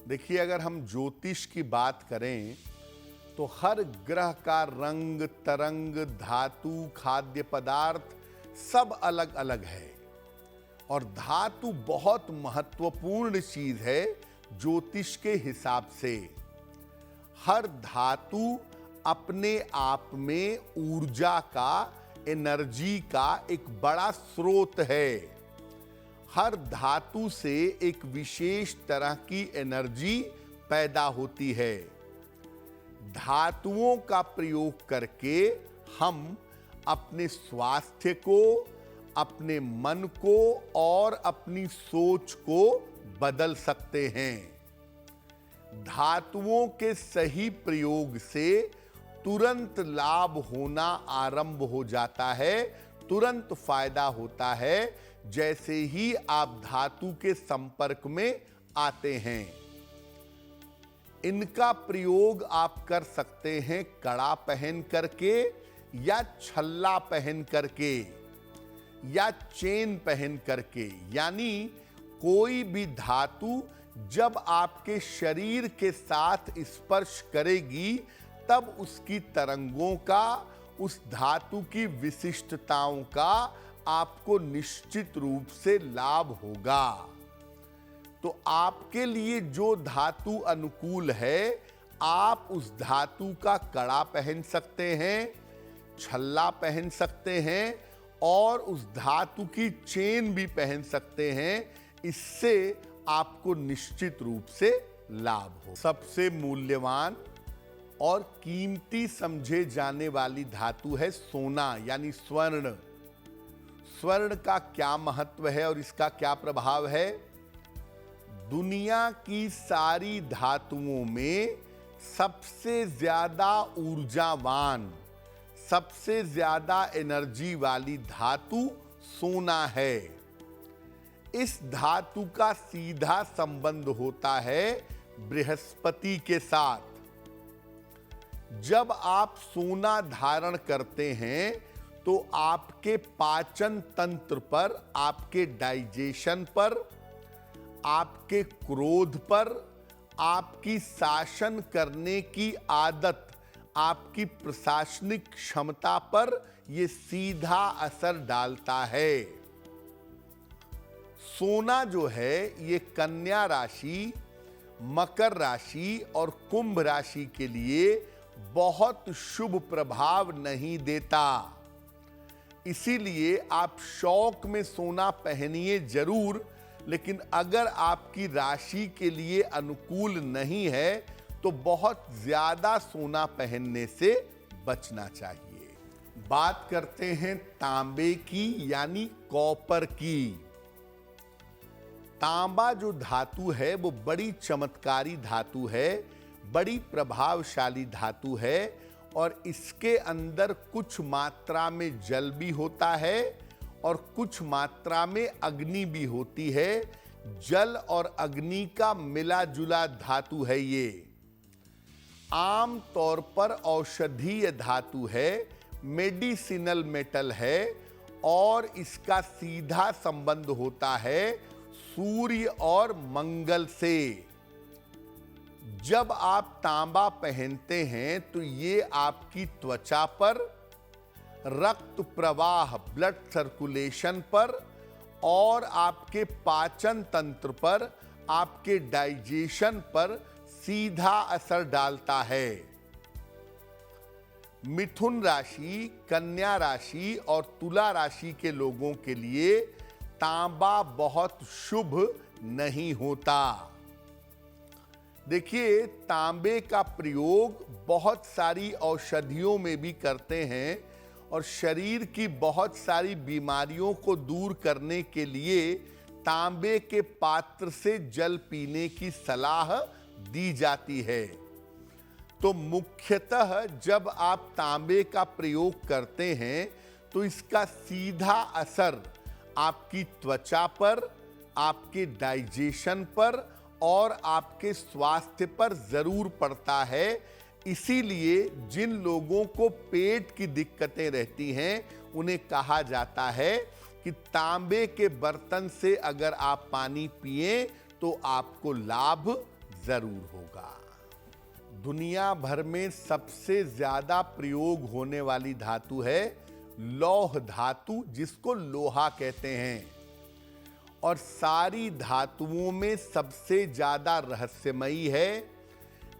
देखिए, अगर हम ज्योतिष की बात करें तो हर ग्रह का रंग, तरंग, धातु, खाद्य पदार्थ सब अलग अलग है। और धातु बहुत महत्वपूर्ण चीज है ज्योतिष के हिसाब से। हर धातु अपने आप में ऊर्जा का, एनर्जी का एक बड़ा स्रोत है। हर धातु से एक विशेष तरह की एनर्जी पैदा होती है। धातुओं का प्रयोग करके हम अपने स्वास्थ्य को, अपने मन को और अपनी सोच को बदल सकते हैं। धातुओं के सही प्रयोग से तुरंत लाभ होना आरंभ हो जाता है, तुरंत फायदा होता है जैसे ही आप धातु के संपर्क में आते हैं। इनका प्रयोग आप कर सकते हैं कड़ा पहन करके या छल्ला पहन करके या चेन पहन करके। यानी कोई भी धातु जब आपके शरीर के साथ स्पर्श करेगी तब उसकी तरंगों का, उस धातु की विशिष्टताओं का आपको निश्चित रूप से लाभ होगा। तो आपके लिए जो धातु अनुकूल है, आप उस धातु का कड़ा पहन सकते हैं, छल्ला पहन सकते हैं और उस धातु की चेन भी पहन सकते हैं। इससे आपको निश्चित रूप से लाभ हो। सबसे मूल्यवान और कीमती समझे जाने वाली धातु है सोना, यानी स्वर्ण। स्वर्ण का क्या महत्व है और इसका क्या प्रभाव है? दुनिया की सारी धातुओं में सबसे ज्यादा ऊर्जावान, सबसे ज्यादा एनर्जी वाली धातु सोना है। इस धातु का सीधा संबंध होता है बृहस्पति के साथ। जब आप सोना धारण करते हैं तो आपके पाचन तंत्र पर, आपके डाइजेशन पर, आपके क्रोध पर, आपकी शासन करने की आदत, आपकी प्रशासनिक क्षमता पर यह सीधा असर डालता है। सोना जो है ये कन्या राशि, मकर राशि और कुंभ राशि के लिए बहुत शुभ प्रभाव नहीं देता। इसीलिए आप शौक में सोना पहनिए जरूर, लेकिन अगर आपकी राशि के लिए अनुकूल नहीं है तो बहुत ज्यादा सोना पहनने से बचना चाहिए। बात करते हैं तांबे की, यानी कॉपर की। तांबा जो धातु है वो बड़ी चमत्कारी धातु है, बड़ी प्रभावशाली धातु है और इसके अंदर कुछ मात्रा में जल भी होता है और कुछ मात्रा में अग्नि भी होती है। जल और अग्नि का मिला जुला धातु है ये। आम तौर पर औषधीय धातु है, मेडिसिनल मेटल है और इसका सीधा संबंध होता है सूर्य और मंगल से। जब आप तांबा पहनते हैं तो ये आपकी त्वचा पर, रक्त प्रवाह, ब्लड सर्कुलेशन पर और आपके पाचन तंत्र पर, आपके डाइजेशन पर सीधा असर डालता है। मिथुन राशि, कन्या राशि और तुला राशि के लोगों के लिए तांबा बहुत शुभ नहीं होता। देखिए, तांबे का प्रयोग बहुत सारी औषधियों में भी करते हैं और शरीर की बहुत सारी बीमारियों को दूर करने के लिए तांबे के पात्र से जल पीने की सलाह दी जाती है। तो मुख्यतः जब आप तांबे का प्रयोग करते हैं तो इसका सीधा असर आपकी त्वचा पर, आपके डाइजेशन पर और आपके स्वास्थ्य पर जरूर पड़ता है। इसीलिए जिन लोगों को पेट की दिक्कतें रहती हैं उन्हें कहा जाता है कि तांबे के बर्तन से अगर आप पानी पिएं तो आपको लाभ जरूर होगा। दुनिया भर में सबसे ज्यादा प्रयोग होने वाली धातु है लौह धातु, जिसको लोहा कहते हैं। और सारी धातुओं में सबसे ज्यादा रहस्यमयी है।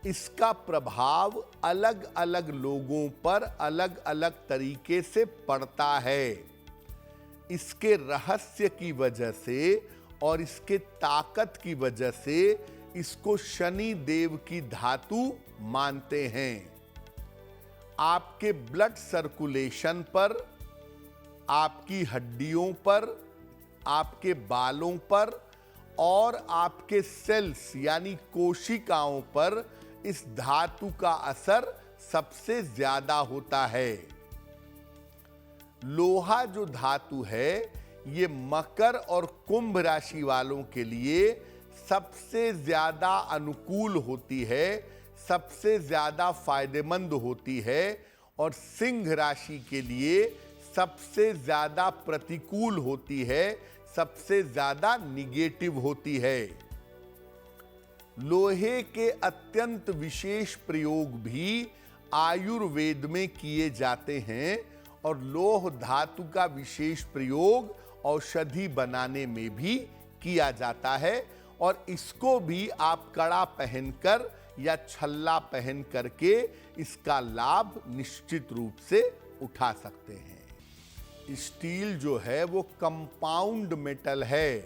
इसका प्रभाव अलग अलग लोगों पर अलग अलग तरीके से पड़ता है। इसके रहस्य की वजह से और इसके ताकत की वजह से इसको शनि देव की धातु मानते हैं। आपके ब्लड सर्कुलेशन पर, आपकी हड्डियों पर, आपके बालों पर और आपके सेल्स यानी कोशिकाओं पर इस धातु का असर सबसे ज्यादा होता है। लोहा जो धातु है ये मकर और कुंभ राशि वालों के लिए सबसे ज्यादा अनुकूल होती है, सबसे ज्यादा फायदेमंद होती है, और सिंह राशि के लिए सबसे ज्यादा प्रतिकूल होती है, सबसे ज्यादा निगेटिव होती है। लोहे के अत्यंत विशेष प्रयोग भी आयुर्वेद में किए जाते हैं और लोह धातु का विशेष प्रयोग औषधि बनाने में भी किया जाता है। और इसको भी आप कड़ा पहनकर या छल्ला पहन करके इसका लाभ निश्चित रूप से उठा सकते हैं। स्टील जो है वो कंपाउंड मेटल है।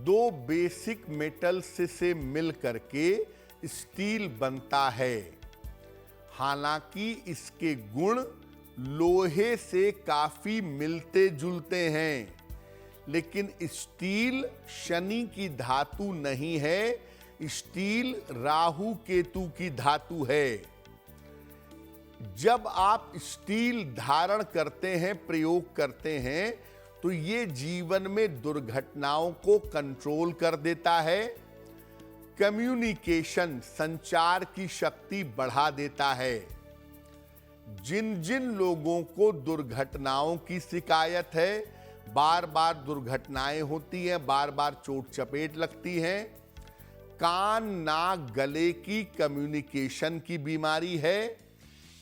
दो बेसिक मेटल्स से मिल करके स्टील बनता है। हालांकि इसके गुण लोहे से काफी मिलते जुलते हैं, लेकिन स्टील शनि की धातु नहीं है, स्टील राहु केतु की धातु है। जब आप स्टील धारण करते हैं, प्रयोग करते हैं, तो ये जीवन में दुर्घटनाओं को कंट्रोल कर देता है। कम्युनिकेशन, संचार की शक्ति बढ़ा देता है। जिन जिन लोगों को दुर्घटनाओं की शिकायत है, बार बार दुर्घटनाएं होती हैं, बार बार चोट चपेट लगती हैं, कान नाक गले की कम्युनिकेशन की बीमारी है,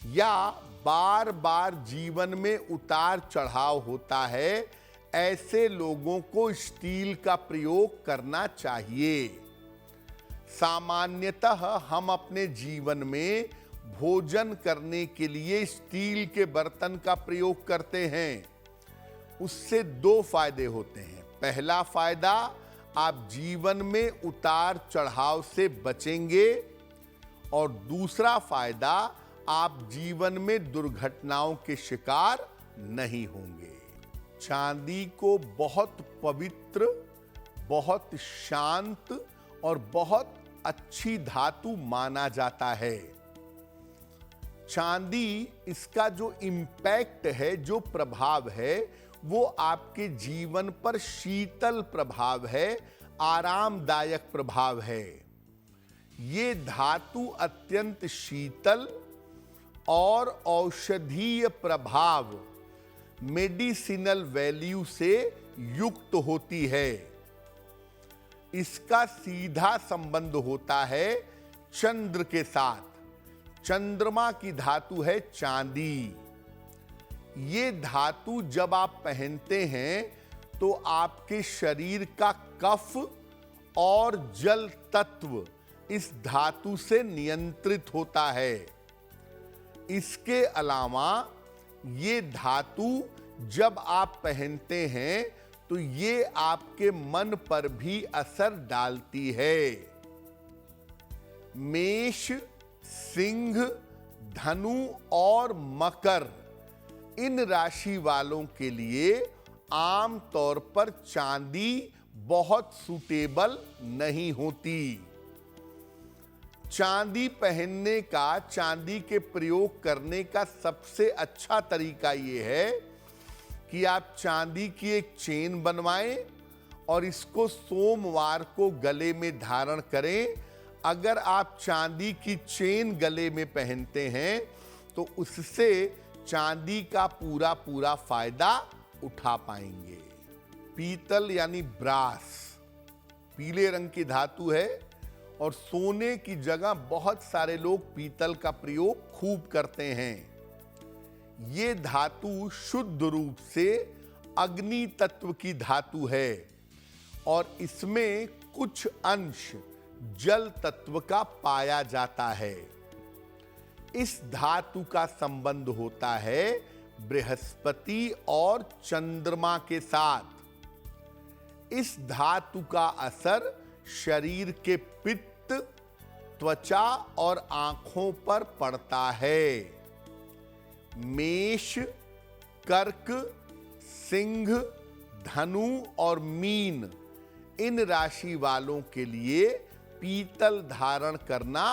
या बार बार जीवन में उतार चढ़ाव होता है, ऐसे लोगों को स्टील का प्रयोग करना चाहिए। सामान्यतः हम अपने जीवन में भोजन करने के लिए स्टील के बर्तन का प्रयोग करते हैं। उससे दो फायदे होते हैं। पहला फायदा, आप जीवन में उतार चढ़ाव से बचेंगे, और दूसरा फायदा, आप जीवन में दुर्घटनाओं के शिकार नहीं होंगे। चांदी को बहुत पवित्र, बहुत शांत और बहुत अच्छी धातु माना जाता है। चांदी, इसका जो इम्पैक्ट है, जो प्रभाव है, वो आपके जीवन पर शीतल प्रभाव है, आरामदायक प्रभाव है। ये धातु अत्यंत शीतल और औषधीय प्रभाव, मेडिसिनल वैल्यू से युक्त होती है। इसका सीधा संबंध होता है चंद्र के साथ। चंद्रमा की धातु है चांदी। ये धातु जब आप पहनते हैं तो आपके शरीर का कफ और जल तत्व इस धातु से नियंत्रित होता है। इसके अलावा ये धातु जब आप पहनते हैं तो ये आपके मन पर भी असर डालती है। मेष, सिंह, धनु और मकर, इन राशि वालों के लिए आम तौर पर चांदी बहुत सूटेबल नहीं होती। चांदी पहनने का, चांदी के प्रयोग करने का सबसे अच्छा तरीका यह है कि आप चांदी की एक चेन बनवाएं और इसको सोमवार को गले में धारण करें। अगर आप चांदी की चेन गले में पहनते हैं तो उससे चांदी का पूरा पूरा फायदा उठा पाएंगे। पीतल यानी ब्रास पीले रंग की धातु है और सोने की जगह बहुत सारे लोग पीतल का प्रयोग खूब करते हैं। ये धातु शुद्ध रूप से अग्नि तत्व की धातु है और इसमें कुछ अंश जल तत्व का पाया जाता है। इस धातु का संबंध होता है बृहस्पति और चंद्रमा के साथ। इस धातु का असर शरीर के पित्त, त्वचा और आंखों पर पड़ता है। मेष, कर्क, सिंह, धनु और मीन इन राशि वालों के लिए पीतल धारण करना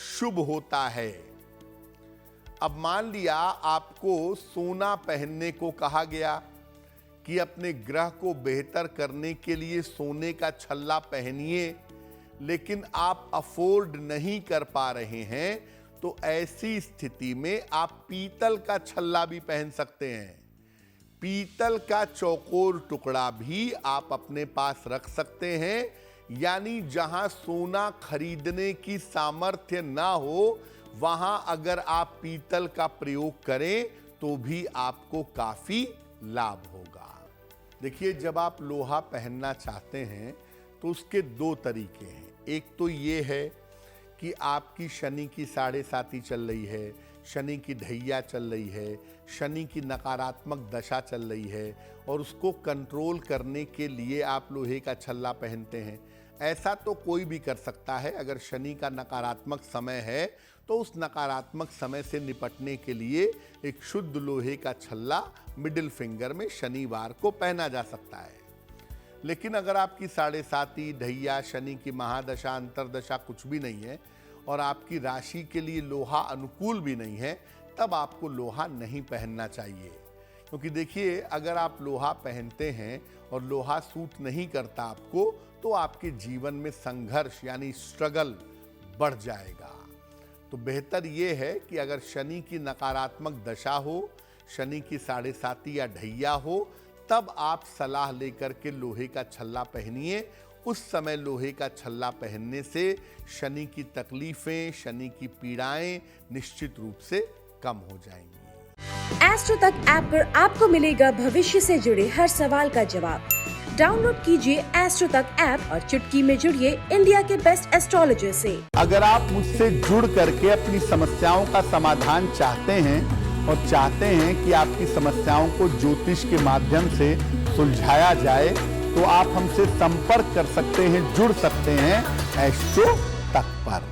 शुभ होता है। अब मान लिया आपको सोना पहनने को कहा गया कि अपने ग्रह को बेहतर करने के लिए सोने का छल्ला पहनिए, लेकिन आप अफोर्ड नहीं कर पा रहे हैं, तो ऐसी स्थिति में आप पीतल का छल्ला भी पहन सकते हैं। पीतल का चौकोर टुकड़ा भी आप अपने पास रख सकते हैं, यानी जहां सोना खरीदने की सामर्थ्य ना हो वहां अगर आप पीतल का प्रयोग करें तो भी आपको काफी लाभ होगा। देखिए, जब आप लोहा पहनना चाहते हैं तो उसके दो तरीके हैं। एक तो ये है कि आपकी शनि की 7.5 चल रही है, शनि की ढैया चल रही है, शनि की नकारात्मक दशा चल रही है और उसको कंट्रोल करने के लिए आप लोहे का छल्ला पहनते हैं। ऐसा तो कोई भी कर सकता है। अगर शनि का नकारात्मक समय है तो उस नकारात्मक समय से निपटने के लिए एक शुद्ध लोहे का छल्ला मिडिल फिंगर में शनिवार को पहना जा सकता है। लेकिन अगर आपकी 7.5 ढैया, शनि की महादशा, अंतरदशा कुछ भी नहीं है और आपकी राशि के लिए लोहा अनुकूल भी नहीं है, तब आपको लोहा नहीं पहनना चाहिए। क्योंकि देखिए, अगर आप लोहा पहनते हैं और लोहा सूट नहीं करता आपको, तो आपके जीवन में संघर्ष यानी स्ट्रगल बढ़ जाएगा। तो बेहतर यह है कि अगर शनि की नकारात्मक दशा हो, शनि की 7.5 या ढैया हो, तब आप सलाह लेकर के लोहे का छल्ला पहनिए। उस समय लोहे का छल्ला पहनने से शनि की तकलीफें, शनि की पीड़ाएं निश्चित रूप से कम हो जाएंगी। एस्ट्रो तक ऐप पर आपको मिलेगा भविष्य से जुड़े हर सवाल का जवाब। डाउनलोड कीजिए एस्ट्रो तक ऐप और चुटकी में जुड़िए इंडिया के बेस्ट एस्ट्रोलॉजर से। अगर आप मुझसे जुड़ करके अपनी समस्याओं का समाधान चाहते हैं और चाहते हैं कि आपकी समस्याओं को ज्योतिष के माध्यम से सुलझाया जाए, तो आप हमसे संपर्क कर सकते हैं, जुड़ सकते हैं एस्ट्रो तक पर।